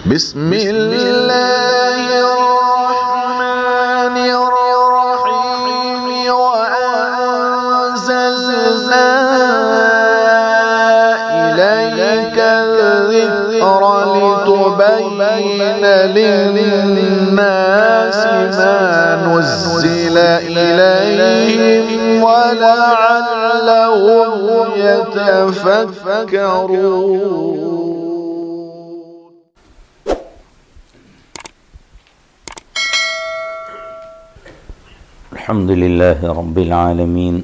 بسم الله الرحمن الرحيم وأنزلنا إليك الذكر لتبين للناس ما نزل إليهم ولعلهم يتفكرون. الحمد لله رب العالمين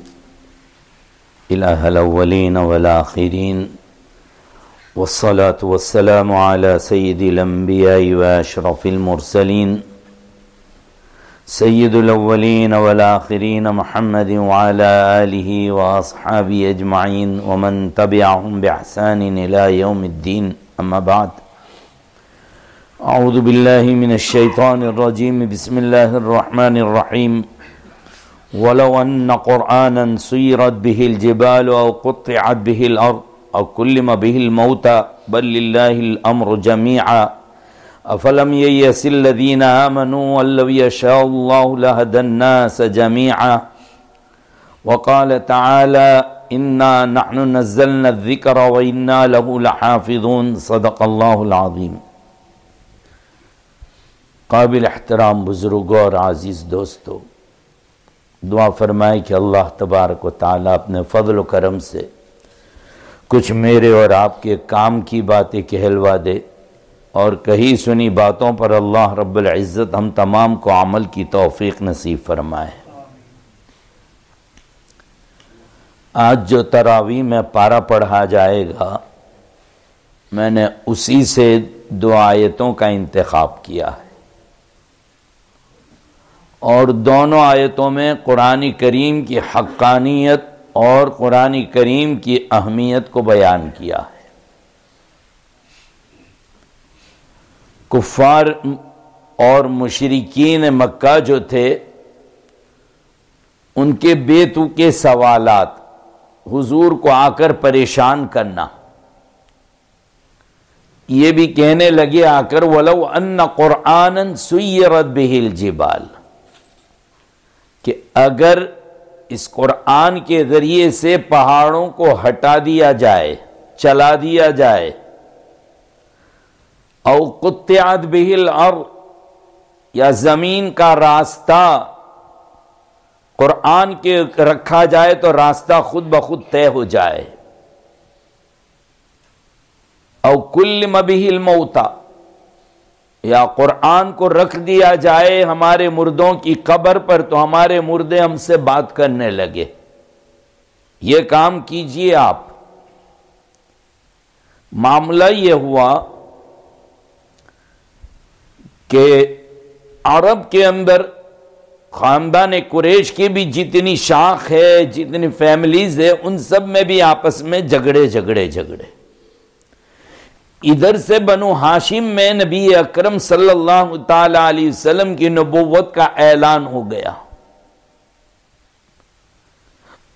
إله الأولين والآخرين والصلاة والسلام على سيد الأنبياء وأشرف المرسلين سيد الأولين والآخرين محمد وعلى آله وأصحابه أجمعين ومن تبعهم بإحسان إلى يوم الدين. أما بعد، أعوذ بالله من الشيطان الرجيم. بسم الله الرحمن الرحيم. ولو أن قرآنا سيرت به الجبال أو قطعت به الأرض أو كلم به الموتى بل لله الأمر جميعا أفلم ييأس الذين آمنوا أن لو يشاء الله لهدى الناس جميعا وقال تعالى إنا نحن نزلنا الذكر وإنا له لحافظون. صدق الله العظيم. قابل احترام بزرگوں اور عزیز دوستو، دعا فرمائے کہ اللہ تبارک و تعالیٰ اپنے فضل و کرم سے کچھ میرے اور آپ کے کام کی باتیں کہلوا دے، اور کہی سنی باتوں پر اللہ رب العزت ہم تمام کو عمل کی توفیق نصیب فرمائے. آج جو تراویح میں پارہ پڑھا جائے گا، میں نے اسی سے 2 آیتوں کا انتخاب کیا ہے، اور دونوں آیتوں میں قرآن کریم کی حقانیت اور قرآن کریم کی اہمیت کو بیان کیا ہے. کفار اور مشرکین مکہ جو تھے، ان کے بے تکے سوالات حضور کو آ کر پریشان کرنا، یہ بھی کہنے لگے آ کر وَلَوْ أَنَّ قُرْآنًا سُيِّرَتْ بِهِ الْجِبَالُ، کہ اگر اس قرآن کے ذریعے سے پہاڑوں کو ہٹا دیا جائے، چلا دیا جائے، او قطعت بہ الارض، یا زمین کا راستہ قرآن کے رکھا جائے تو راستہ خود بخود طے ہو جائے، او کلم بہ الموتى، یا قرآن کو رکھ دیا جائے ہمارے مردوں کی قبر پر تو ہمارے مردے ہم سے بات کرنے لگے. یہ کام کیجئے آپ. معاملہ یہ ہوا کہ عرب کے اندر خاندان قریش کی بھی جتنی شاخ ہے، جتنی فیملیز ہے، ان سب میں بھی آپس میں جھگڑے. ادھر سے بنو ہاشم میں نبی اکرم صلی اللہ تعالی علیہ وسلم کی نبوت کا اعلان ہو گیا.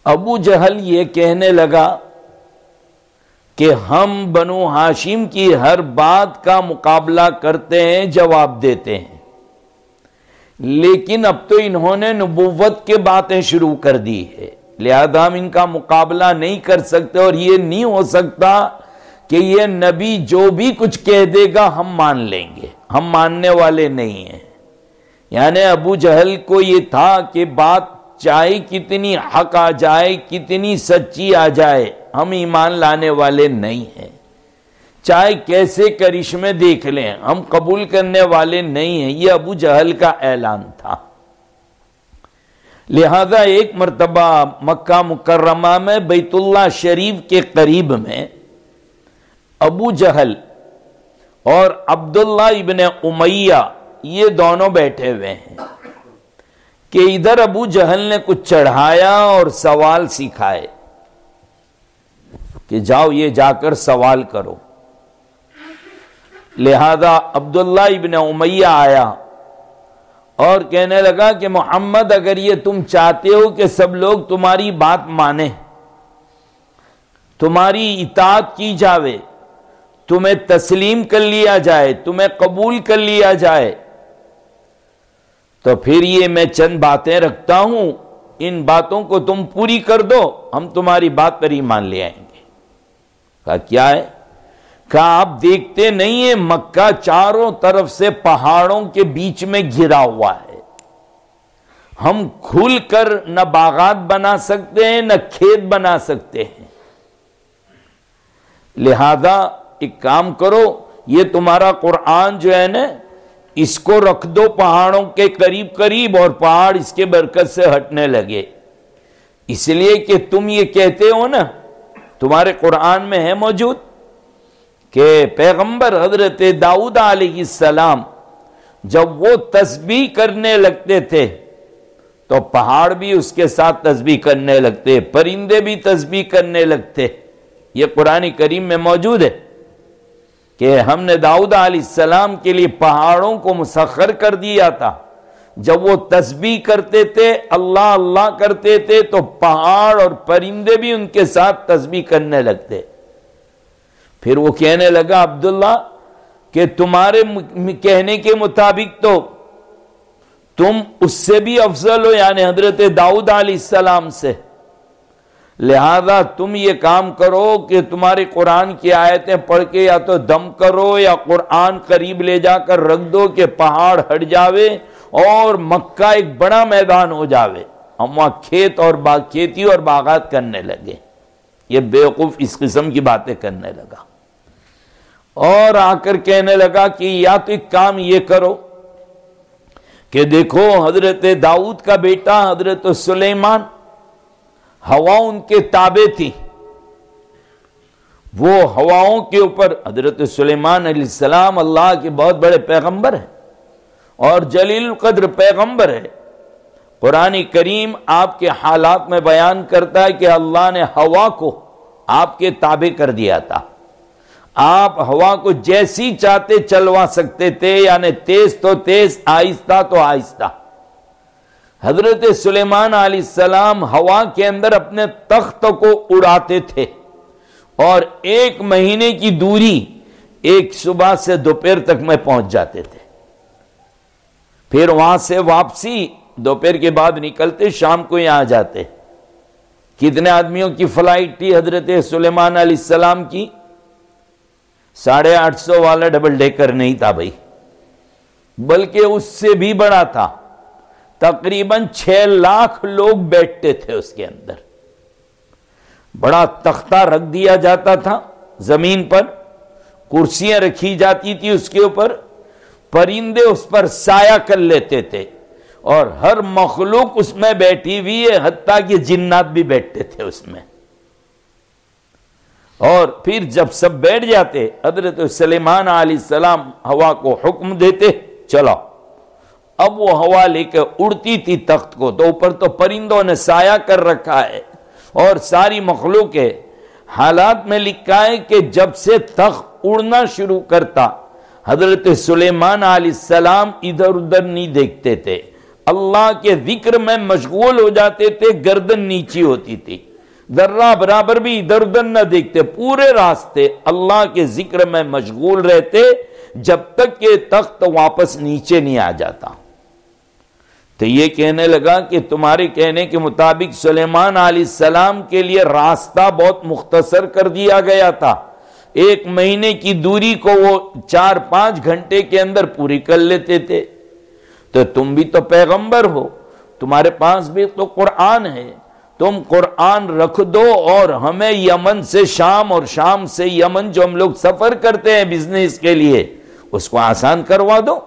ابو جہل یہ کہنے لگا کہ ہم بنو ہاشم کی ہر بات کا مقابلہ کرتے ہیں، جواب دیتے ہیں، لیکن اب تو انہوں نے نبوت کے باتیں شروع کر دی ہے، لہذا ہم ان کا مقابلہ نہیں کر سکتے، اور یہ نہیں ہو سکتا کہ یہ نبی جو بھی کچھ کہہ دے گا ہم مان لیں گے، ہم ماننے والے نہیں ہیں. یعنی ابو جہل کو یہ تھا کہ بات چاہے کتنی حق آ جائے، کتنی سچی آ جائے، ہم ایمان لانے والے نہیں ہیں، چاہے کیسے کرشمے دیکھ لیں ہم قبول کرنے والے نہیں ہیں. یہ ابو جہل کا اعلان تھا. لہذا ایک مرتبہ مکہ مکرمہ میں بیت اللہ شریف کے قریب میں ابو جہل اور عبداللہ ابن امیہ یہ دونوں بیٹھے ہوئے ہیں کہ ادھر ابو جہل نے کچھ چڑھایا اور سوال سکھائے کہ جاؤ یہ جا کر سوال کرو. لہذا عبداللہ ابن امیہ آیا اور کہنے لگا کہ محمد، اگر یہ تم چاہتے ہو کہ سب لوگ تمہاری بات مانیں، تمہاری اطاعت کی جاوے، تمہیں تسلیم کر لیا جائے، تمہیں قبول کر لیا جائے، تو پھر یہ میں چند باتیں رکھتا ہوں، ان باتوں کو تم پوری کر دو، ہم تمہاری بات پر ایمان لے آئیں گے۔ کہا کیا ہے؟ کہا آپ دیکھتے نہیں ہیں مکہ چاروں طرف سے پہاڑوں کے بیچ میں گھرا ہوا ہے، ہم کھل کر نہ باغات بنا سکتے ہیں نہ کھیت بنا سکتے ہیں، لہذا ایک کام کرو، یہ تمہارا قرآن جو ہے نا اس کو رکھ دو پہاڑوں کے قریب قریب، اور پہاڑ اس کے برکت سے ہٹنے لگے۔ اس لیے کہ تم یہ کہتے ہو نا، تمہارے قرآن میں ہے موجود کہ پیغمبر حضرت داؤد علیہ السلام جب وہ تسبیح کرنے لگتے تھے تو پہاڑ بھی اس کے ساتھ تسبیح کرنے لگتے، پرندے بھی تسبیح کرنے لگتے۔ یہ قرآن کریم میں موجود ہے کہ ہم نے داؤد علیہ السلام کے لیے پہاڑوں کو مسخر کر دیا تھا، جب وہ تسبیح کرتے تھے، اللہ اللہ کرتے تھے، تو پہاڑ اور پرندے بھی ان کے ساتھ تسبیح کرنے لگتے۔ پھر وہ کہنے لگا عبداللہ کہ تمہارے کہنے کے مطابق تو تم اس سے بھی افضل ہو، یعنی حضرت داؤد علیہ السلام سے، لہذا تم یہ کام کرو کہ تمہارے قرآن کی آیتیں پڑھ کے یا تو دم کرو یا قرآن قریب لے جا کر رکھ دو کہ پہاڑ ہٹ جاوے اور مکہ ایک بڑا میدان ہو جاوے، ہم وہاں کھیتی اور باغات کرنے لگے۔ یہ بیوقوف اس قسم کی باتیں کرنے لگا، اور آ کر کہنے لگا کہ یا تو ایک کام یہ کرو کہ دیکھو حضرت داؤد کا بیٹا حضرت سلیمان، ہوا ان کے تابع تھی، وہ ہواؤں کے اوپر، حضرت سلیمان علیہ السلام اللہ کے بہت بڑے پیغمبر ہیں اور جلیل القدر پیغمبر ہے۔ قرآن کریم آپ کے حالات میں بیان کرتا ہے کہ اللہ نے ہوا کو آپ کے تابع کر دیا تھا، آپ ہوا کو جیسی چاہتے چلوا سکتے تھے، یعنی تیز تو تیز، آہستہ تو آہستہ۔ حضرت سلیمان علیہ السلام ہوا کے اندر اپنے تخت کو اڑاتے تھے، اور 1 مہینے کی دوری ایک صبح سے دوپہر تک میں پہنچ جاتے تھے، پھر وہاں سے واپسی دوپہر کے بعد نکلتے، شام کو یہاں آ جاتے۔ کتنے آدمیوں کی فلائٹ تھی حضرت سلیمان علیہ السلام کی؟ 850 والا ڈبل ڈیکر نہیں تھا بھائی، بلکہ اس سے بھی بڑا تھا، تقریباً 6 لاکھ لوگ بیٹھتے تھے اس کے اندر۔ بڑا تختہ رکھ دیا جاتا تھا زمین پر، کرسیاں رکھی جاتی تھی اس کے اوپر، پرندے اس پر سایہ کر لیتے تھے، اور ہر مخلوق اس میں بیٹھی ہوئی ہے، حتیٰ کہ جنات بھی بیٹھتے تھے اس میں۔ اور پھر جب سب بیٹھ جاتے، حضرت سلیمان علیہ السلام ہوا کو حکم دیتے چلو، اب وہ ہوا لے کے اڑتی تھی تخت کو، تو اوپر تو پرندوں نے سایہ کر رکھا ہے اور ساری مخلوق ہے۔ حالات میں لکھا ہے کہ جب سے تخت اڑنا شروع کرتا، حضرت سلیمان علیہ السلام ادھر ادھر نہیں دیکھتے تھے، اللہ کے ذکر میں مشغول ہو جاتے تھے، گردن نیچی ہوتی تھی، ذرہ برابر بھی ادھر ادھر نہ دیکھتے، پورے راستے اللہ کے ذکر میں مشغول رہتے جب تک کہ تخت واپس نیچے نہیں آ جاتا۔ تو یہ کہنے لگا کہ تمہارے کہنے کے مطابق سلیمان علیہ السلام کے لیے راستہ بہت مختصر کر دیا گیا تھا، 1 مہینے کی دوری کو وہ 4-5 گھنٹے کے اندر پوری کر لیتے تھے۔ تو تم بھی تو پیغمبر ہو، تمہارے پاس بھی تو قرآن ہے، تم قرآن رکھ دو اور ہمیں یمن سے شام اور شام سے یمن جو ہم لوگ سفر کرتے ہیں بزنس کے لیے، اس کو آسان کروا دو،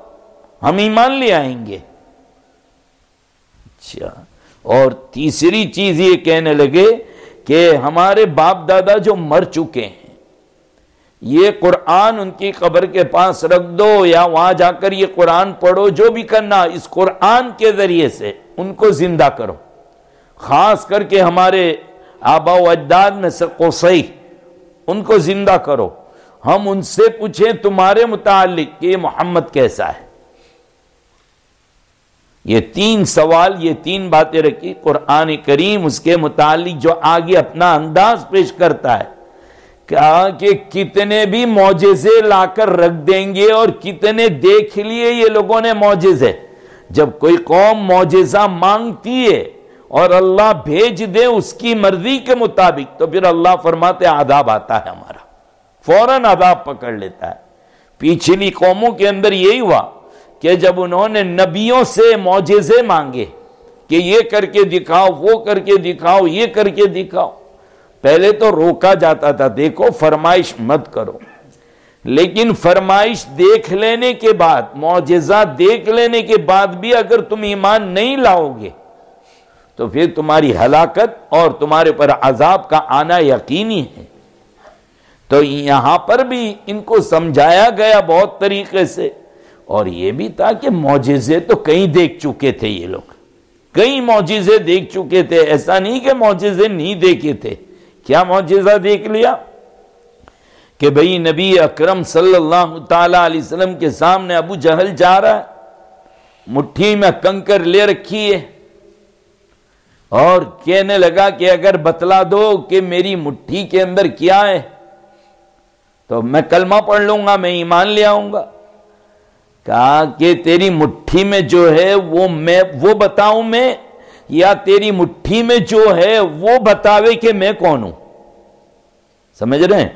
ہم ایمان لے آئیں گے۔ اچھا، اور تیسری چیز یہ کہنے لگے کہ ہمارے باپ دادا جو مر چکے ہیں، یہ قرآن ان کی قبر کے پاس رکھ دو، یا وہاں جا کر یہ قرآن پڑھو، جو بھی کرنا اس قرآن کے ذریعے سے ان کو زندہ کرو۔ خاص کر کے ہمارے آبا و اجداد میں سے قصی، ان کو زندہ کرو، ہم ان سے پوچھیں تمہارے متعلق کہ یہ محمد کیسا ہے۔ یہ 3 سوال، یہ 3 باتیں رکھی قرآن کریم، اس کے متعلق جو آگے اپنا انداز پیش کرتا ہے کہا کہ کتنے بھی معجزے لا کر رکھ دیں گے اور کتنے دیکھ لیے یہ لوگوں نے معجزے، جب کوئی قوم معجزہ مانگتی ہے اور اللہ بھیج دے اس کی مرضی کے مطابق تو پھر اللہ فرماتے عذاب آتا ہے ہمارا، فوراً عذاب پکڑ لیتا ہے۔ پچھلی قوموں کے اندر یہی ہوا کہ جب انہوں نے نبیوں سے معجزے مانگے کہ یہ کر کے دکھاؤ، وہ کر کے دکھاؤ، یہ کر کے دکھاؤ، پہلے تو روکا جاتا تھا، دیکھو فرمائش مت کرو، لیکن فرمائش دیکھ لینے کے بعد، معجزہ دیکھ لینے کے بعد بھی اگر تم ایمان نہیں لاؤ گے تو پھر تمہاری ہلاکت اور تمہارے پر عذاب کا آنا یقینی ہے۔ تو یہاں پر بھی ان کو سمجھایا گیا بہت طریقے سے، اور یہ بھی تھا کہ معجزے تو کئی دیکھ چکے تھے، یہ لوگ کئی معجزے دیکھ چکے تھے، ایسا نہیں کہ معجزے نہیں دیکھے تھے۔ کیا معجزہ دیکھ لیا کہ بھئی نبی اکرم صلی اللہ تعالی علیہ وسلم کے سامنے ابو جہل جا رہا ہے، مٹھی میں کنکر لے رکھی ہے اور کہنے لگا کہ اگر بتلا دو کہ میری مٹھی کے اندر کیا ہے تو میں کلمہ پڑھ لوں گا، میں ایمان لے آؤں گا۔ کہا کہ تیری مٹھی میں جو ہے وہ بتاؤں میں، یا تیری مٹھی میں جو ہے وہ بتاوے کہ میں کون ہوں؟ سمجھ رہے ہیں؟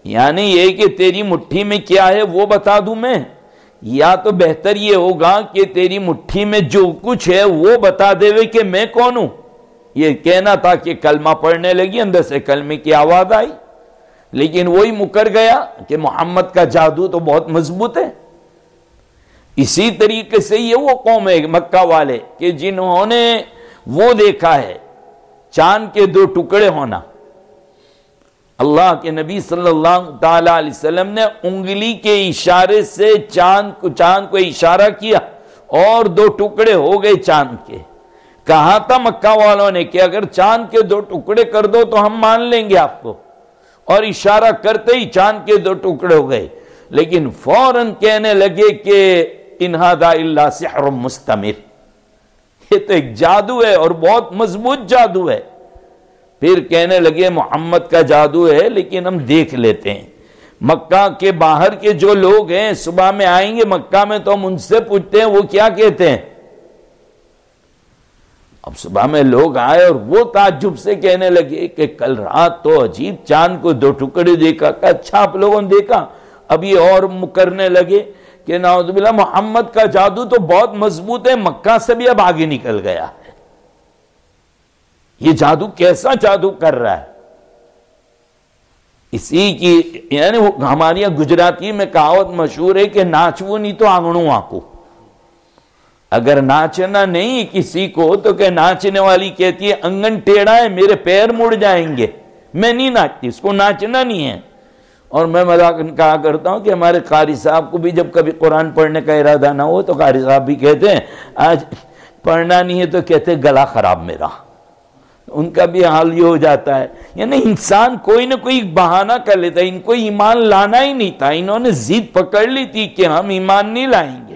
یعنی یہ کہ تیری مٹھی میں کیا ہے وہ بتا دوں میں، یا تو بہتر یہ ہوگا کہ تیری مٹھی میں جو کچھ ہے وہ بتا دے کہ میں کون ہوں۔ یہ کہنا تھا کہ کلمہ پڑھنے لگی، اندر سے کلمے کی آواز آئی، لیکن وہی مکر گیا کہ محمد کا جادو تو بہت مضبوط ہے۔ اسی طریقے سے یہ وہ قوم ہے مکہ والے کہ جنہوں نے وہ دیکھا ہے چاند کے دو ٹکڑے ہونا۔ اللہ کے نبی صلی اللہ تعالی علیہ وسلم نے انگلی کے اشارے سے چاند کو اشارہ کیا اور دو ٹکڑے ہو گئے چاند کے۔ کہا تھا مکہ والوں نے کہ اگر چاند کے دو ٹکڑے کر دو تو ہم مان لیں گے آپ کو، اور اشارہ کرتے ہی چاند کے دو ٹکڑے ہو گئے، لیکن فوراً کہنے لگے کہ ان ھذا الا سحر مستمر، یہ تو ایک جادو ہے اور بہت مضبوط جادو ہے۔ پھر کہنے لگے محمد کا جادو ہے لیکن ہم دیکھ لیتے ہیں۔ مکہ کے باہر کے جو لوگ ہیں صبح میں آئیں گے مکہ میں تو ہم ان سے پوچھتے ہیں وہ کیا کہتے ہیں۔ اب صبح میں لوگ آئے اور وہ تعجب سے کہنے لگے کہ کل رات تو عجیب چاند کو دو ٹکڑے دیکھا۔ کہ اچھا آپ لوگوں نے دیکھا؟ اب یہ اور مکرنے لگے کہ نعوذ باللہ محمد کا جادو تو بہت مضبوط ہے، مکہ سے بھی اب آگے نکل گیا ہے۔ یہ جادو کیسا جادو کر رہا ہے؟ اسی کی یعنی ہمارے یہاں گجراتی میں کہاوت مشہور ہے کہ ناچو نہیں تو آنگنوں آنکو۔ اگر ناچنا نہیں کسی کو تو کہ ناچنے والی کہتی ہے انگن ٹیڑھا ہے میرے پیر مڑ جائیں گے، میں نہیں ناچتی، اس کو ناچنا نہیں ہے۔ اور میں مذاق کہا کرتا ہوں کہ ہمارے قاری صاحب کو بھی جب کبھی قرآن پڑھنے کا ارادہ نہ ہو تو قاری صاحب بھی کہتے ہیں آج پڑھنا نہیں ہے تو کہتے گلا خراب میرا، ان کا بھی حال یہ ہو جاتا ہے۔ یعنی انسان کوئی نہ کوئی بہانہ کر لیتا ہے۔ ان کو ایمان لانا ہی نہیں تھا، انہوں نے ضد پکڑ لی تھی کہ ہم ایمان نہیں لائیں گے۔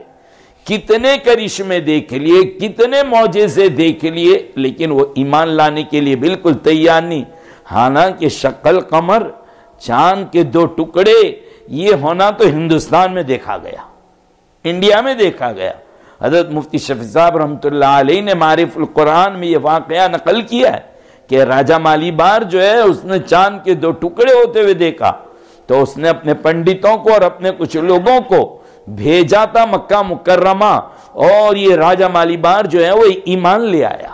کتنے کرشمے دیکھ لیے، کتنے معجزے دیکھ لیے، لیکن وہ ایمان لانے کے لیے بالکل تیار نہیں۔ حالانکہ شکل قمر، چاند کے دو ٹکڑے، یہ ہونا تو ہندوستان میں دیکھا گیا، انڈیا میں دیکھا گیا۔ حضرت مفتی شفیع صاحب رحمۃ اللہ علیہ نے معارف القرآن میں یہ واقعہ نقل کیا ہے کہ راجہ مالی بار جو ہے اس نے چاند کے دو ٹکڑے ہوتے ہوئے دیکھا، تو اس نے اپنے پنڈتوں کو اور اپنے کچھ لوگوں کو بھیجا تھا مکہ مکرمہ، اور یہ راجہ مالی بار جو ہے وہ ایمان لے آیا۔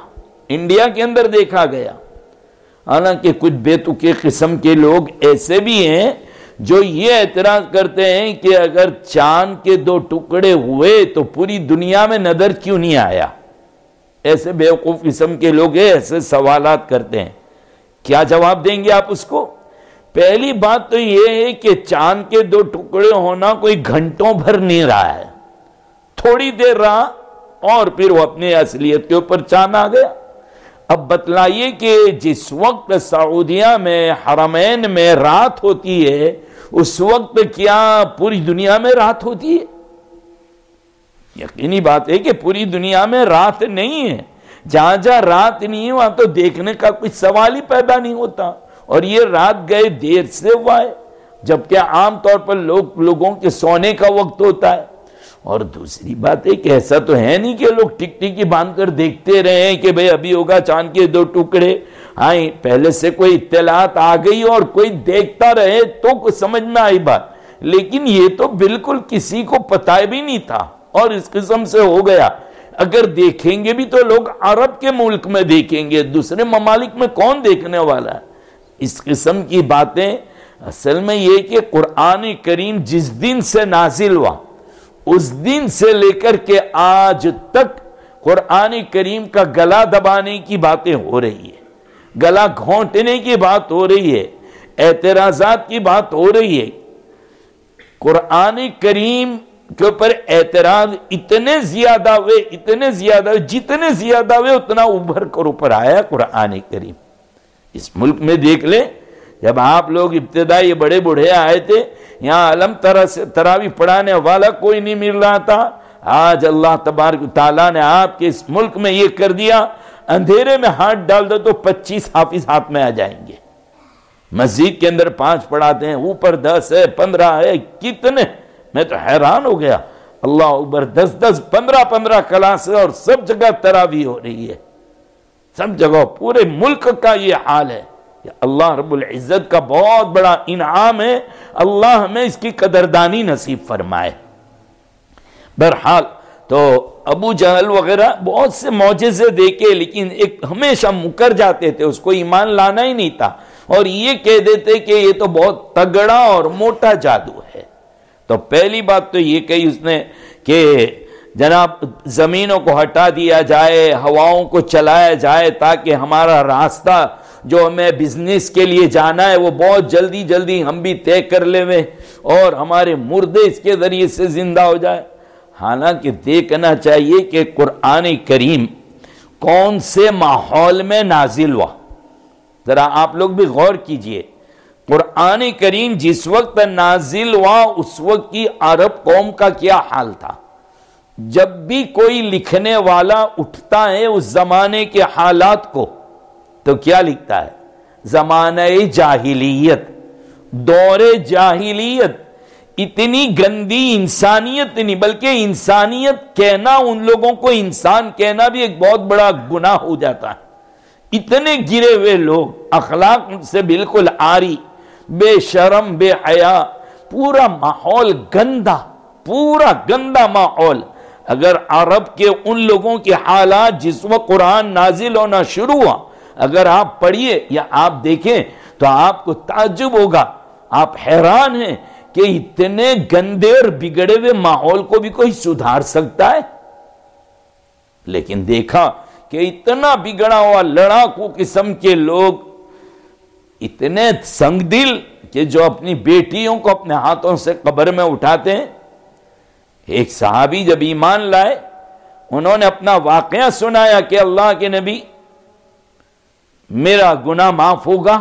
انڈیا کے اندر دیکھا گیا۔ حالانکہ کچھ بے تکے قسم کے لوگ ایسے بھی ہیں جو یہ اعتراض کرتے ہیں کہ اگر چاند کے دو ٹکڑے ہوئے تو پوری دنیا میں نظر کیوں نہیں آیا۔ ایسے بیوقوف قسم کے لوگ ہیں، ایسے سوالات کرتے ہیں۔ کیا جواب دیں گے آپ اس کو؟ پہلی بات تو یہ ہے کہ چاند کے دو ٹکڑے ہونا کوئی گھنٹوں بھر نہیں رہا ہے، تھوڑی دیر رہا اور پھر وہ اپنے اصلیت کے اوپر چاند آ گیا۔ اب بتلائیے کہ جس وقت سعودیہ میں حرمین میں رات ہوتی ہے اس وقت کیا پوری دنیا میں رات ہوتی ہے؟ یقینی بات ہے کہ پوری دنیا میں رات نہیں ہے۔ جہاں جہاں رات نہیں ہے وہاں تو دیکھنے کا کوئی سوال ہی پیدا نہیں ہوتا۔ اور یہ رات گئے دیر سے ہوا ہے، جبکہ عام طور پر لوگوں کے سونے کا وقت ہوتا ہے۔ اور دوسری بات ہے کہ ایسا تو ہے نہیں کہ لوگ ٹک ٹکی باندھ کر دیکھتے رہے کہ بھئی ابھی ہوگا چاند کے 2 ٹکڑے، پہلے سے کوئی اطلاعات آ گئی اور کوئی دیکھتا رہے تو سمجھ میں آئی بات، لیکن یہ تو بالکل کسی کو پتہ بھی نہیں تھا اور اس قسم سے ہو گیا۔ اگر دیکھیں گے بھی تو لوگ عرب کے ملک میں دیکھیں گے، دوسرے ممالک میں کون دیکھنے والا ہے؟ اس قسم کی باتیں اصل میں یہ کہ قرآن کریم جس دن سے نازل ہوا اس دن سے لے کر کے آج تک قرآن کریم کا گلا دبانے کی باتیں ہو رہی ہے، گلا گھونٹنے کی بات ہو رہی ہے، اعتراضات کی بات ہو رہی ہے۔ قرآن کریم کے اوپر اعتراض اتنے زیادہ ہوئے جتنے زیادہ ہوئے اتنا ابھر کر اوپر آیا قرآن کریم۔ اس ملک میں دیکھ لیں، جب آپ لوگ ابتدائی بڑے بوڑھے آئے تھے، یہاں علم تراویح پڑھانے والا کوئی نہیں مل رہا تھا، آج اللہ تبارک تعالیٰ نے آپ کے اس ملک میں یہ کر دیا، اندھیرے میں ہاتھ ڈال دو تو 25 حافظ ہاتھ میں آ جائیں گے۔ مسجد کے اندر 5 پڑھاتے ہیں، اوپر 10 ہے، 15 ہے، کتنے، میں تو حیران ہو گیا۔ اللہ اکبر، 10 15 کلاس اور سب جگہ تراویح ہو رہی ہے، سب جگہ، پورے ملک کا یہ حال ہے۔ اللہ رب العزت کا بہت بڑا انعام ہے، اللہ ہمیں اس کی قدردانی نصیب فرمائے۔ بہرحال تو ابو جہل وغیرہ بہت سے معجزے دیکھے، لیکن ایک ہمیشہ مکر جاتے تھے، اس کو ایمان لانا ہی نہیں تھا، اور یہ کہہ دیتے کہ یہ تو بہت تگڑا اور موٹا جادو ہے۔ تو پہلی بات تو یہ کہی اس نے کہ جناب زمینوں کو ہٹا دیا جائے، ہواؤں کو چلایا جائے، تاکہ ہمارا راستہ جو ہمیں بزنس کے لیے جانا ہے وہ بہت جلدی ہم بھی طے کر لیں اور ہمارے مردے اس کے ذریعے سے زندہ ہو جائے۔ حالانکہ دیکھنا چاہیے کہ قرآن کریم کون سے ماحول میں نازل ہوا، ذرا آپ لوگ بھی غور کیجئے۔ قرآن کریم جس وقت نازل ہوا اس وقت کی عرب قوم کا کیا حال تھا؟ جب بھی کوئی لکھنے والا اٹھتا ہے اس زمانے کے حالات کو تو کیا لکھتا ہے؟ زمانہ جاہلیت، دور جاہلیت، اتنی گندی انسانیت نہیں، بلکہ انسانیت کہنا، ان لوگوں کو انسان کہنا بھی ایک بہت بڑا گناہ ہو جاتا ہے۔ اتنے گرے ہوئے لوگ، اخلاق سے بالکل عاری، بے شرم، بے حیا، پورا ماحول گندا، پورا گندا ماحول۔ اگر عرب کے ان لوگوں کے حالات جس وقت قرآن نازل ہونا شروع ہوا اگر آپ پڑھیے یا آپ دیکھیں تو آپ کو تعجب ہوگا، آپ حیران ہیں کہ اتنے گندے اور بگڑے ہوئے ماحول کو بھی کوئی سدھار سکتا ہے؟ لیکن دیکھا کہ اتنا بگڑا ہوا لڑاکو قسم کے لوگ، اتنے سنگ دل کہ جو اپنی بیٹیوں کو اپنے ہاتھوں سے قبر میں اٹھاتے ہیں۔ ایک صحابی جب ایمان لائے، انہوں نے اپنا واقعہ سنایا کہ اللہ کے نبی میرا گناہ معاف ہوگا؟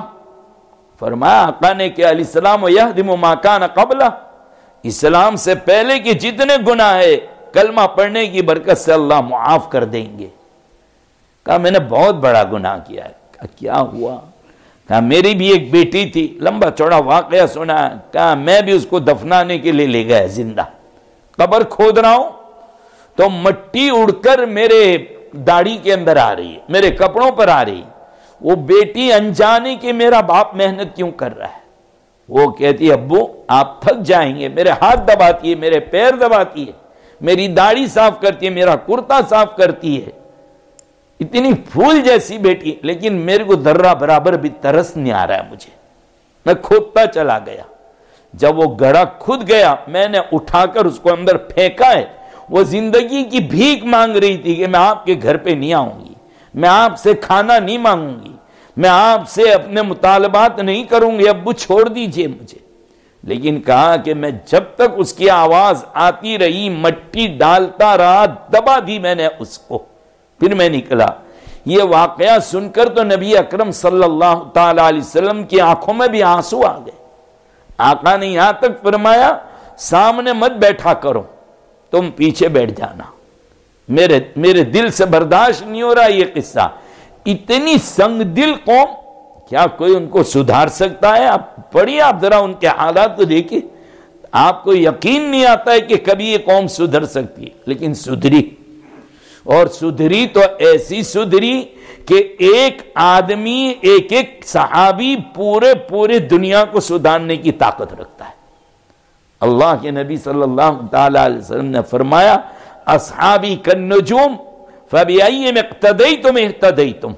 فرمایا آقا نے کہ علیہ السلام وَيَهْدِمُ مَا كَانَ قَبْلَهُ، اسلام سے پہلے کے جتنے گناہ ہے کلمہ پڑھنے کی برکت سے اللہ معاف کر دیں گے۔ کہا میں نے بہت بڑا گناہ کیا ہے۔ کہا کیا ہوا؟ کہا میری بھی ایک بیٹی تھی، لمبا چوڑا واقعہ سنا۔ کہا میں بھی اس کو دفنانے کے لیے لے گیا زندہ، قبر کھود رہا ہوں تو مٹی اڑ کر میرے داڑھی کے اندر آ رہی ہے، میرے کپڑوں پر آ رہی ہے۔ وہ بیٹی انجانے کہ میرا باپ محنت کیوں کر رہا ہے، وہ کہتی ابو آپ تھک جائیں گے، میرے ہاتھ دباتی ہے، میرے پیر دباتی ہے، میری داڑھی صاف کرتی ہے، میرا کرتا صاف کرتی ہے۔ اتنی پھول جیسی بیٹی، لیکن میرے کو ذرہ برابر بھی ترس نہیں آ رہا ہے مجھے، میں کھودتا چلا گیا۔ جب وہ گڑھا کھد گیا میں نے اٹھا کر اس کو اندر پھینکا ہے۔ وہ زندگی کی بھیک مانگ رہی تھی کہ میں آپ کے گھر پہ نہیں آؤں گی، میں آپ سے کھانا نہیں مانگوں گی، میں آپ سے اپنے مطالبات نہیں کروں گی، ابو چھوڑ دیجئے مجھے۔ لیکن کہا کہ میں جب تک اس کی آواز آتی رہی مٹی ڈالتا رہا، دبا دی میں نے اس کو، پھر میں نکلا۔ یہ واقعہ سن کر تو نبی اکرم صلی اللہ تعالی علیہ وسلم کی آنکھوں میں بھی آنسو آ گئے۔ آقا نے یہاں تک فرمایا سامنے مت بیٹھا کرو، تم پیچھے بیٹھ جانا، میرے دل سے برداشت نہیں ہو رہا یہ قصہ۔ اتنی سنگ دل قوم کیا کوئی ان کو سدھار سکتا ہے؟ آپ پڑھیے، آپ ذرا ان کے حالات کو دیکھیے، آپ کو یقین نہیں آتا ہے کہ کبھی یہ قوم سدھر سکتی ہے، لیکن سدھری، اور سدھری تو ایسی سدھری کہ ایک آدمی، ایک ایک صحابی پورے دنیا کو سدھارنے کی طاقت رکھتا ہے۔ اللہ کے نبی صلی اللہ تعالی علیہ وسلم نے فرمایا اصحابی کالنجوم فبأیہم اقتدیتم اہتدیتم،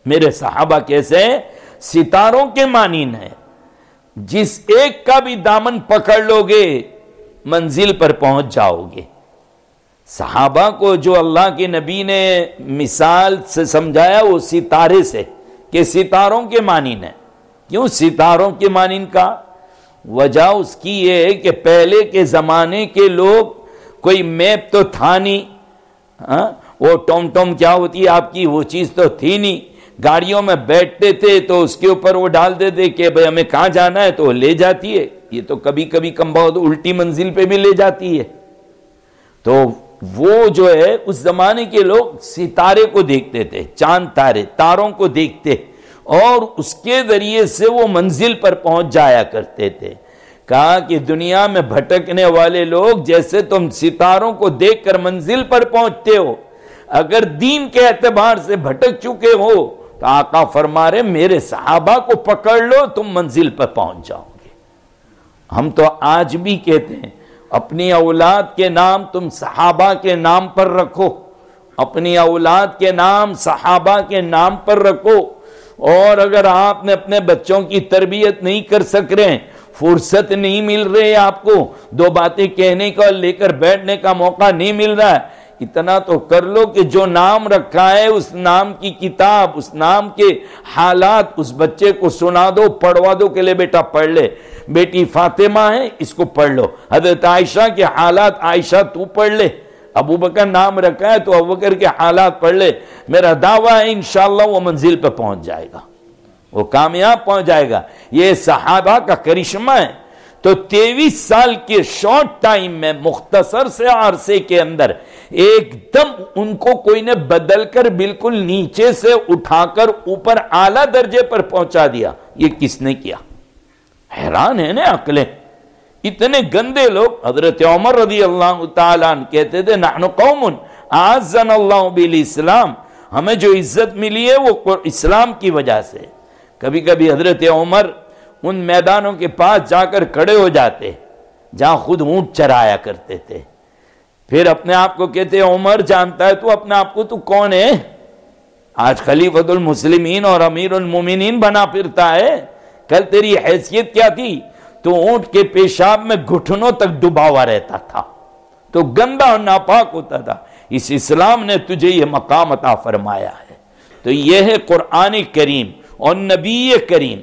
میرے صحابہ کیسے ہیں؟ ستاروں کے مانند ہیں، جس ایک کا بھی دامن پکڑ لو گے منزل پر پہنچ جاؤ گے۔ صحابہ کو جو اللہ کے نبی نے مثال سے سمجھایا وہ ستارے سے، کہ ستاروں کے مانند ہیں۔ کیوں ستاروں کے مانند کا؟ وجہ اس کی یہ ہے کہ پہلے کے زمانے کے لوگ، کوئی میپ تو تھا نہیں، وہ ٹوم ٹوم کیا ہوتی ہے آپ کی، وہ چیز تو تھی نہیں، گاڑیوں میں بیٹھتے تھے تو اس کے اوپر وہ ڈال دیتے کہ بھئی ہمیں کہاں جانا ہے تو وہ لے جاتی ہے، یہ تو کبھی کبھی کم بہت الٹی منزل پہ بھی لے جاتی ہے۔ تو وہ جو ہے اس زمانے کے لوگ ستارے کو دیکھتے تھے، چاند تارے، تاروں کو دیکھتے، اور اس کے ذریعے سے وہ منزل پر پہنچ جایا کرتے تھے۔ کہا کہ دنیا میں بھٹکنے والے لوگ جیسے تم ستاروں کو دیکھ کر منزل پر پہنچتے ہو، اگر دین کے اعتبار سے بھٹک چکے ہو تو آقا فرما رہے میرے صحابہ کو پکڑ لو، تم منزل پر پہنچ جاؤ گے۔ ہم تو آج بھی کہتے ہیں اپنی اولاد کے نام تم صحابہ کے نام پر رکھو، اپنی اولاد کے نام صحابہ کے نام پر رکھو، اور اگر آپ نے اپنے بچوں کی تربیت نہیں کر سک رہے، فرصت نہیں مل رہی آپ کو، دو باتیں کہنے کا لے کر بیٹھنے کا موقع نہیں مل رہا ہے، اتنا تو کر لو کہ جو نام رکھا ہے اس نام کی کتاب، اس نام کے حالات اس بچے کو سنا دو، پڑھوا دو کہ لے بیٹا پڑھ لے، بیٹی فاطمہ ہے اس کو پڑھ لو، حضرت عائشہ کے حالات عائشہ تو پڑھ لے، ابو بکر نام رکھا ہے تو ابو بکر کے حالات پڑھ لے، میرا دعویٰ ہے انشاءاللہ وہ منزل پہ پہنچ جائے گا، وہ کامیاب پہنچ جائے گا۔ یہ صحابہ کا کرشمہ ہے۔ تو 23 سال کے شارٹ ٹائم میں، مختصر سے عرصے کے اندر، ایک دم ان کو کوئی نے بدل کر بالکل نیچے سے اٹھا کر اوپر اعلیٰ درجے پر پہنچا دیا۔ یہ کس نے کیا؟ حیران ہے نا عقلیں، اتنے گندے لوگ۔ حضرت عمر رضی اللہ تعالیٰ عنہ کہتے تھے نحن قوم اعزنا اللہ بالاسلام، ہمیں جو عزت ملی ہے وہ اسلام کی وجہ سے۔ کبھی کبھی حضرت عمر ان میدانوں کے پاس جا کر کھڑے ہو جاتے جہاں خود اونٹ چرایا کرتے تھے، پھر اپنے آپ کو کہتے عمر جانتا ہے تو اپنے آپ کو تو کون ہے؟ آج خلیفۃ المسلمین اور امیر المومنین بنا پھرتا ہے، کل تیری حیثیت کیا تھی؟ تو اونٹ کے پیشاب میں گھٹنوں تک ڈوبا ہوا رہتا تھا، تو گندا اور ناپاک ہوتا تھا۔ اس اسلام نے تجھے یہ مقام عطا فرمایا ہے۔ تو یہ ہے قرآن کریم اور نبی کریم،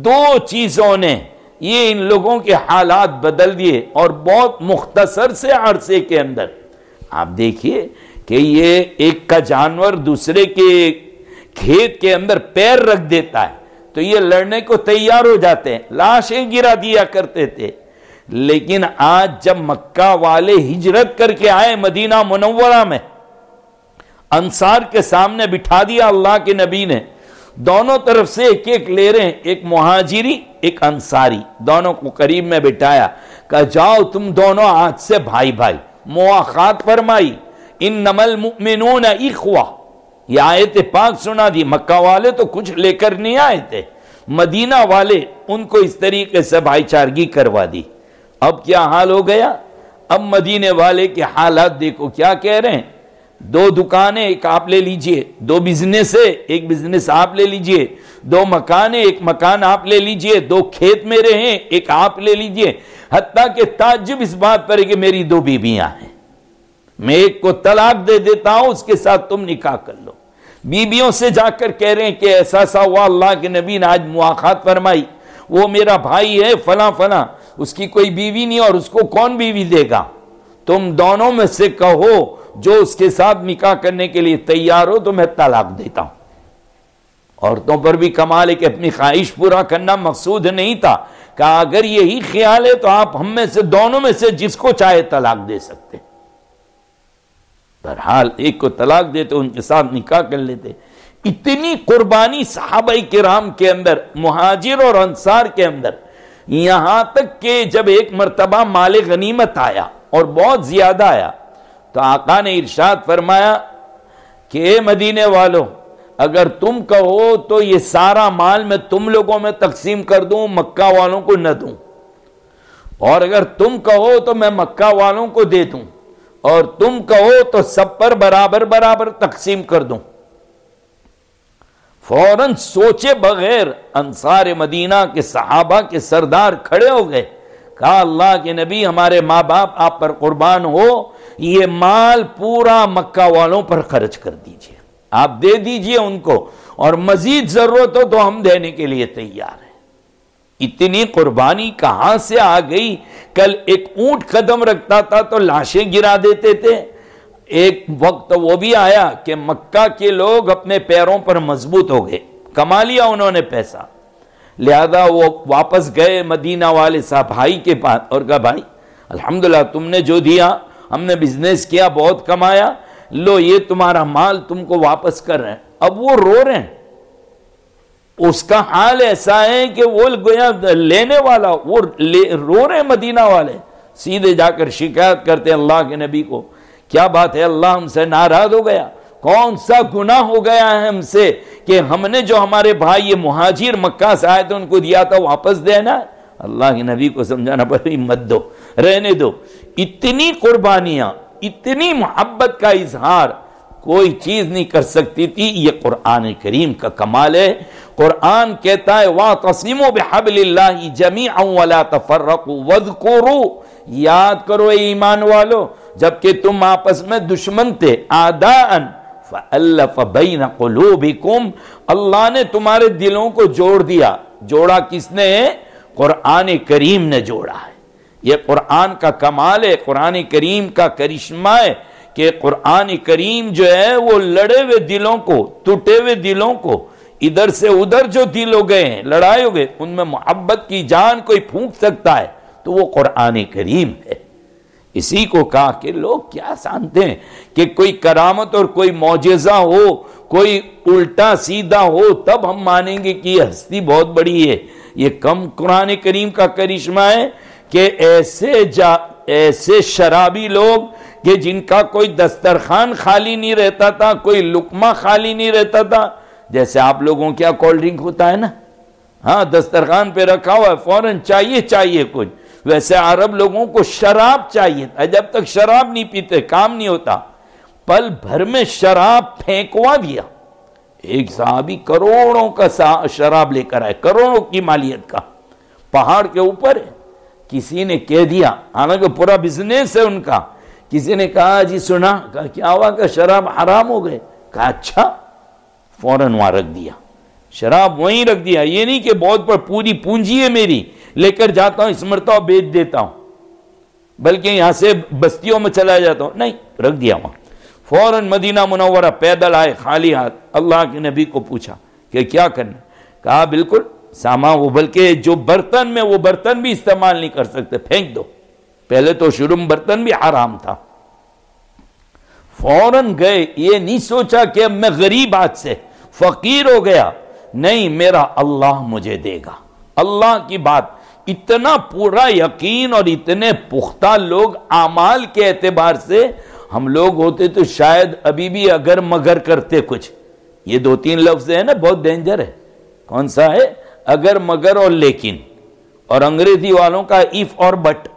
دو چیزوں نے یہ ان لوگوں کے حالات بدل دیے، اور بہت مختصر سے عرصے کے اندر۔ آپ دیکھیے کہ یہ ایک کا جانور دوسرے کے کھیت کے اندر پیر رکھ دیتا ہے تو یہ لڑنے کو تیار ہو جاتے ہیں، لاشیں گرا دیا کرتے تھے۔ لیکن آج جب مکہ والے ہجرت کر کے آئے مدینہ منورہ میں، انصار کے سامنے بٹھا دیا اللہ کے نبی نے، دونوں طرف سے ایک ایک لے رہے ہیں، ایک مہاجری ایک انصاری، دونوں کو قریب میں بٹھایا، کہا جاؤ تم دونوں آج سے بھائی بھائی، مواخات فرمائی، انما المؤمنون اخوہ، یہ آیت پاک سنا دی۔ مکہ والے تو کچھ لے کر نہیں آئے تھے، مدینہ والے ان کو اس طریقے سے بھائی چارگی کروا دی۔ اب کیا حال ہو گیا؟ اب مدینے والے کے حالات دیکھو کیا کہہ رہے ہیں، دو دکانیں ایک آپ لے لیجئے، دو بزنس ہے ایک بزنس آپ لے لیجئے، دو مکان ہے ایک مکان آپ لے لیجئے، دو کھیت میرے ہیں ایک آپ لے لیجئے، حتیٰ کہ تعجب اس بات پر ہے کہ میری دو بیویاں ہیں، میں ایک کو طلاق دے دیتا ہوں، اس کے ساتھ تم نکاح کر لو۔ بیویوں سے جا کر کہہ رہے ہیں کہ ایسا سا ہوا، اللہ کے نبی نے آج مواخات فرمائی، وہ میرا بھائی ہے فلاں فلاں، اس کی کوئی بیوی نہیں اور اس کو کون بیوی دے گا، تم دونوں میں سے کہو جو اس کے ساتھ نکاح کرنے کے لیے تیار ہو تو میں طلاق دیتا ہوں۔ عورتوں پر بھی کمال ہے کہ اپنی خواہش پورا کرنا مقصود نہیں تھا، کہ اگر یہی خیال ہے تو آپ ہم میں سے دونوں میں سے جس کو چاہے طلاق دے سکتے۔ بہرحال ایک کو طلاق دیتے ان کے ساتھ نکاح کر لیتے۔ اتنی قربانی صحابہ کرام کے اندر، مہاجر اور انصار کے اندر، یہاں تک کہ جب ایک مرتبہ مال غنیمت آیا اور بہت زیادہ آیا تو آقا نے ارشاد فرمایا کہ اے مدینے والوں، اگر تم کہو تو یہ سارا مال میں تم لوگوں میں تقسیم کر دوں، مکہ والوں کو نہ دوں، اور اگر تم کہو تو میں مکہ والوں کو دے دوں، اور تم کہو تو سب پر برابر برابر تقسیم کر دوں۔ فوراً سوچے بغیر انصار مدینہ کے صحابہ کے سردار کھڑے ہو گئے، کہا اللہ کے نبی، ہمارے ماں باپ آپ پر قربان ہو، یہ مال پورا مکہ والوں پر خرچ کر دیجئے، آپ دے دیجئے ان کو، اور مزید ضرورت ہو تو ہم دینے کے لیے تیار ہیں۔ اتنی قربانی کہاں سے آ گئی؟ کل ایک اونٹ قدم رکھتا تھا تو لاشیں گرا دیتے تھے، ایک وقت وہ بھی آیا کہ مکہ کے لوگ اپنے پیروں پر مضبوط ہو گئے، کما لیا انہوں نے پیسہ، لہذا وہ واپس گئے مدینہ والے صاحب بھائی کے پاس اور کہا بھائی الحمدللہ تم نے جو دیا، ہم نے بزنس کیا، بہت کمایا، لو یہ تمہارا مال تم کو واپس کر رہے ہیں۔ اب وہ رو رہے ہیں، اس کا حال ایسا ہے کہ وہ گویا لینے والا، وہ رو رہے مدینہ والے، سیدھے جا کر شکایت کرتے اللہ کے نبی کو، کیا بات ہے، اللہ ہم سے ناراض ہو گیا، کون سا گناہ ہو گیا ہے ہم سے کہ ہم نے جو ہمارے بھائی یہ مہاجر مکہ سے آئے تھے ان کو دیا تھا واپس دینا ہے؟ اللہ کے نبی کو سمجھانا پڑے، مت دو، رہنے دو۔ اتنی قربانیاں، اتنی محبت کا اظہار کوئی چیز نہیں کر سکتی تھی۔ یہ قرآن کریم کا کمال ہے۔ قرآن کہتا ہے وَاعْتَصِمُوا بِحَبْلِ اللَّهِ جَمِيعًا وَلَا تَفَرَّقُوا وَاذْكُرُوا، یاد کرو اے ایمان والو، جبکہ تم آپس میں دشمن تھے، اعداءً فَأَلَّفَ بَيْنَ قُلُوبِكُمْ، اللہ نے تمہارے دلوں کو جوڑ دیا۔ جوڑا کس نے؟ قرآن کریم نے جوڑا ہے۔ یہ قرآن کا کمال ہے، قرآن کریم کا کرشمہ ہے کہ قرآن کریم جو ہے وہ لڑے ہوئے دلوں کو، ٹوٹے ہوئے دلوں کو، ادھر سے ادھر جو دل ہو گئے ہیں، لڑائے ہو گئے، ان میں محبت کی جان کوئی پھونک سکتا ہے تو وہ قرآن کریم ہے۔ اسی کو کہا کہ لوگ کیا سمجھتے ہیں کہ کوئی کرامت اور کوئی معجزہ ہو، کوئی الٹا سیدھا ہو تب ہم مانیں گے کہ یہ ہستی بہت بڑی ہے۔ یہ کم قرآن کریم کا کرشمہ ہے کہ ایسے شرابی لوگ کہ جن کا کوئی دسترخوان خالی نہیں رہتا تھا، کوئی لقمہ خالی نہیں رہتا تھا، جیسے آپ لوگوں کیا کولڈ ڈرنک ہوتا ہے نا، ہاں دسترخوان پہ رکھا ہوا ہے، فوراً چاہیے کچھ، ویسے عرب لوگوں کو شراب چاہیے تھا، جب تک شراب نہیں پیتے کام نہیں ہوتا۔ پل بھر میں شراب پھینکوا دیا، ایک صحابی کروڑوں کا شراب لے کر آئے، کروڑوں کی مالیت کا، پہاڑ کے اوپر ہے۔ کسی نے کہہ دیا، حالانکہ پورا بزنس ہے ان کا، کسی نے کہا جی سنا، کہا کیا ہوا کہ شراب حرام ہو گئے؟ کہا اچھا، فوراً وہاں رکھ دیا، شراب وہیں رکھ دیا۔ یہ نہیں کہ بہت پر پوری پونجی ہے میری، لے کر جاتا ہوں اس مرتبہ بیچ دیتا ہوں، بلکہ یہاں سے بستیوں میں چلا جاتا ہوں، نہیں، رکھ دیا وہاں۔ فوراً مدینہ منورہ پیدل آئے خالی ہاتھ، اللہ کے نبی کو پوچھا کہ کیا کرنا؟ کہا بالکل سامان، وہ بلکہ جو برتن میں، وہ برتن بھی استعمال نہیں کر سکتے، پھینک دو۔ پہلے تو شروع میں برتن بھی حرام تھا۔ فوراً گئے، یہ نہیں سوچا کہ اب میں غریب آج سے فقیر ہو گیا، نہیں، میرا اللہ مجھے دے گا، اللہ کی بات۔ اتنا پورا یقین اور اتنے پختہ لوگ اعمال کے اعتبار سے، ہم لوگ ہوتے تو شاید ابھی بھی اگر مگر کرتے کچھ۔ یہ 2-3 لفظ ہے نا، بہت ڈینجر ہے۔ کون سا ہے؟ اگر مگر اور لیکن، اور انگریزی والوں کا ایف اور بٹ،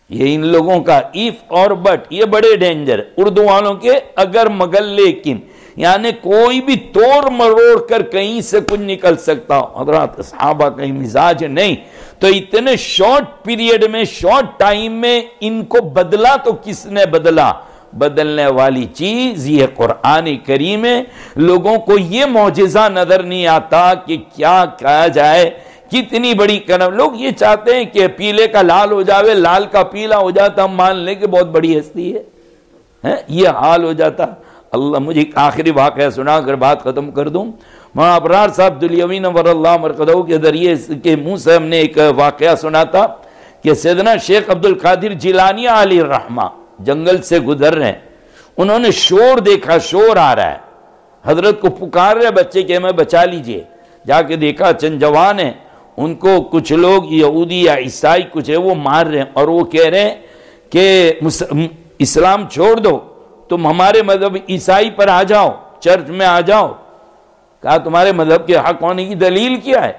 یہ ان لوگوں کا ایف اور بٹ، یہ بڑے ڈینجر۔ اردو والوں کے اگر مگر لیکن، یعنی کوئی بھی توڑ مروڑ کر کہیں سے کچھ نکل سکتا ہو۔ حضرات صحابہ کا مزاج نہیں، تو اتنے شارٹ پیریڈ میں، شارٹ ٹائم میں ان کو بدلا تو کس نے بدلا؟ بدلنے والی چیز یہ قرآن کریم ہے۔ لوگوں کو یہ معجزہ نظر نہیں آتا کہ کیا کہا جائے، کتنی بڑی کرم۔ لوگ یہ چاہتے ہیں کہ پیلے کا لال ہو جاوے، لال کا پیلا ہو جاتا، ہم مان لیں کہ بہت بڑی ہستی ہے، یہ حال ہو جاتا۔ اللہ، مجھے ایک آخری واقعہ سنا کر بات ختم کر دوں۔ مولانا ابرار صاحب دلیوی نور اللہ مرقدہ کے ذریعے کے منہ سے ہم نے ایک واقعہ سنا تھا کہ سیدنا شیخ عبد القادر جیلانی علیہ الرحمہ جنگل سے گزر رہے ہیں، انہوں نے شور دیکھا، شور آ رہا ہے، حضرت کو پکار رہے بچے کہ ہمیں بچا لیجئے. جا کے دیکھا چند جوان ہیں، ان کو کچھ لوگ یہودی یا عیسائی کچھ ہے وہ مار رہے ہیں، اور وہ کہہ رہے ہیں کہ اسلام چھوڑ دو، تم ہمارے مذہب عیسائی پر آ جاؤ، چرچ میں آ جاؤ. کہا تمہارے مذہب کے حق ہونے کی دلیل کیا ہے؟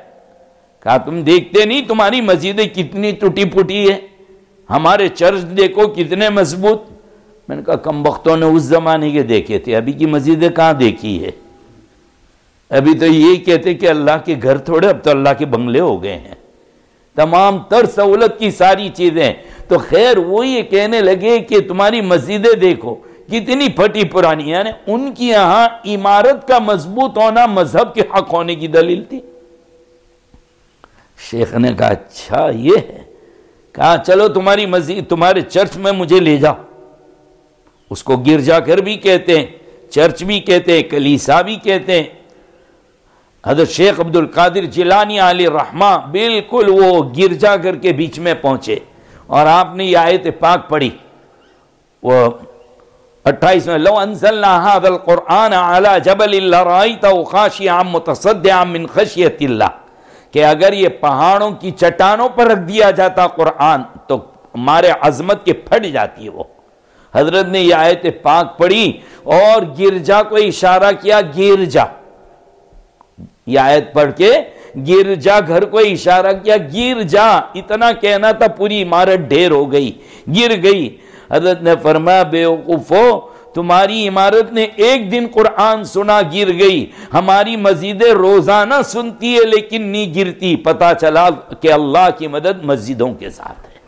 کہا تم دیکھتے نہیں تمہاری مسجدیں کتنی ٹوٹی پھوٹی ہے، ہمارے چرچ دیکھو کتنے مضبوط. میں نے کہا کم بختوں نے اس زمانے کے دیکھے تھے، ابھی کی مسجدیں کہاں دیکھی ہے؟ ابھی تو یہی کہتے کہ اللہ کے گھر تھوڑے، اب تو اللہ کے بنگلے ہو گئے ہیں، تمام تر سہولت کی ساری چیزیں. تو خیر وہ یہ کہنے لگے کہ تمہاری مسجدیں دیکھو کتنی پھٹی پرانی، یعنی ان کی یہاں عمارت کا مضبوط ہونا مذہب کے حق ہونے کی دلیل تھی. شیخ نے کہا اچھا یہ ہے. کہا چلو تمہاری مسجد تمہارے چرچ میں مجھے لے جاؤ. اس کو گرجا گھر بھی کہتے ہیں، چرچ بھی کہتے ہیں، کلیسا بھی کہتے ہیں. حضرت شیخ عبد القادر جیلانی علیہ الرحمہ بالکل وہ گرجا گھر کے بیچ میں پہنچے اور آپ نے یہ آیت پاک پڑھی، وہ 28 میں، لو انزلنا هذا القرآن على جبل لرأيته خاشعا متصدعا من خشیۃ اللہ، کہ اگر یہ پہاڑوں کی چٹانوں پر رکھ دیا جاتا قرآن تو ہمارے عظمت کے پھٹ جاتی ہے. وہ حضرت نے یہ آیت پاک پڑھی اور گرجا کو اشارہ کیا، گرجا، یہ آیت پڑھ کے گرجا گھر کو اشارہ کیا، گرجا، اتنا کہنا تھا پوری عمارت ڈھیر ہو گئی، گر گئی. حضرت نے فرمایا بیوقوفو، تمہاری عمارت نے ایک دن قرآن سنا گر گئی، ہماری مسجدیں روزانہ سنتی ہے لیکن نہیں گرتی. پتا چلا کہ اللہ کی مدد مسجدوں کے ساتھ ہے،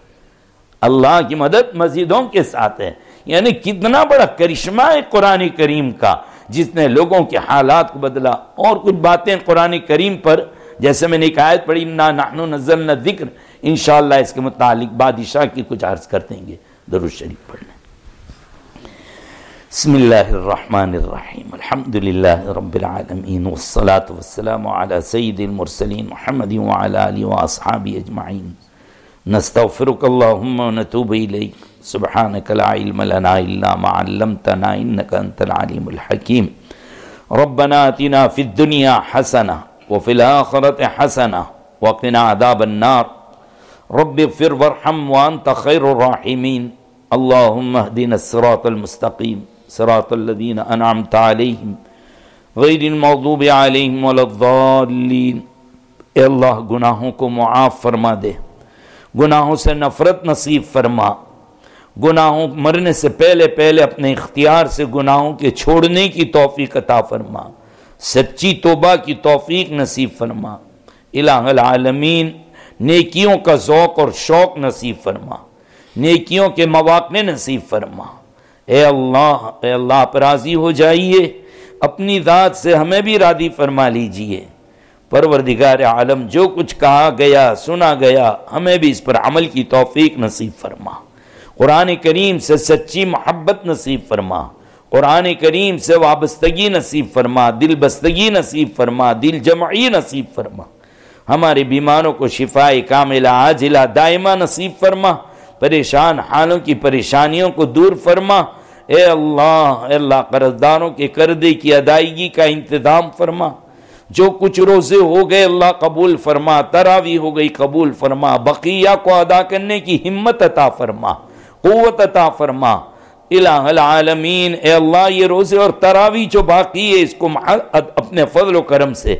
اللہ کی مدد مسجدوں کے ساتھ ہے. یعنی کتنا بڑا کرشمہ ہے قرآن کریم کا، جس نے لوگوں کے حالات کو بدلا. اور کچھ باتیں قرآن کریم پر، جیسے میں نے ایک آیت پڑھی اِنَّا نَحْنُ نَزَّلْنَا الذِّکْرَ، انشاءاللہ اس کے متعلق بعد عشاء کی کچھ عرض کر دیں گے. درود شریف پڑھ لیں. بسم اللہ الرحمن الرحیم، الحمدللہ رب العالمین، والصلاة والسلام علی سید المرسلین محمد وعلی آلہ واصحابہ اجمعین. نستغفرک اللہم ونتوب الیک، سبحانک لا علم لنا الا ما علمتنا انک انت العلیم الحکیم. ربنا آتنا فی الدنیا حسنہ وفی الآخرۃ حسنہ وقنا عذاب النار. رب اغفر وارحم وانت خیر الراحمین. اللہم اہدنا الصراط المستقیم صراط الذین انعمت علیہم غیر المغضوب علیہم ولا الضالین. اے اللہ گناہوں کو معاف فرما دے، گناہوں سے نفرت نصیب فرما، گناہوں مرنے سے پہلے پہلے اپنے اختیار سے گناہوں کے چھوڑنے کی توفیق عطا فرما، سچی توبہ کی توفیق نصیب فرما. الہ العالمین نیکیوں کا ذوق اور شوق نصیب فرما، نیکیوں کے مواقع نصیب فرما. اے اللہ آپ راضی ہو جائیے، اپنی ذات سے ہمیں بھی راضی فرما لیجئے. پروردگار عالم جو کچھ کہا گیا سنا گیا ہمیں بھی اس پر عمل کی توفیق نصیب فرما. قرآن کریم سے سچی محبت نصیب فرما، قرآن کریم سے وابستگی نصیب فرما، دل بستگی نصیب فرما، دل جمعی نصیب فرما. ہمارے بیماروں کو شفاء کاملہ عاجلہ دائمہ نصیب فرما، پریشان حالوں کی پریشانیوں کو دور فرما. اے اللہ قرضداروں کے قرضے کی ادائیگی کا انتظام فرما. جو کچھ روزے ہو گئے اللہ قبول فرما، تراویح ہو گئی قبول فرما، بقیہ کو ادا کرنے کی ہمت عطا فرما، قوت عطا فرما. الہ العالمین اے اللہ یہ روزے اور تراویح جو باقی ہے اس کو اپنے فضل و کرم سے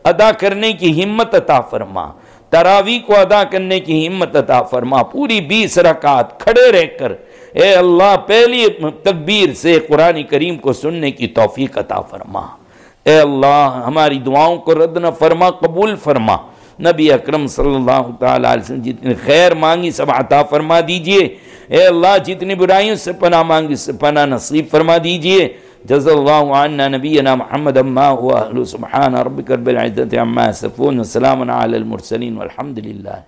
ادا کرنے کی ہمت عطا فرما، تراویح کو ادا کرنے کی ہمت عطا فرما. پوری 20 رکعت کھڑے رہ کر اے اللہ پہلی تکبیر سے قرآن کریم کو سننے کی توفیق عطا فرما. اے اللہ ہماری دعاؤں کو رد نہ فرما، قبول فرما. نبی اکرم صلی اللہ تعالیٰ علیہ وسلم جتنی خیر مانگی سب عطا فرما دیجئے. اے اللہ جتنی برائیوں سے پناہ مانگی سے پناہ نصیب فرما دیجئے. جزا اللہ عنا نبینا محمد اما هو اہل سبحان ربک رب العزت عما یصفون وسلام علی المرسلین والحمد للہ.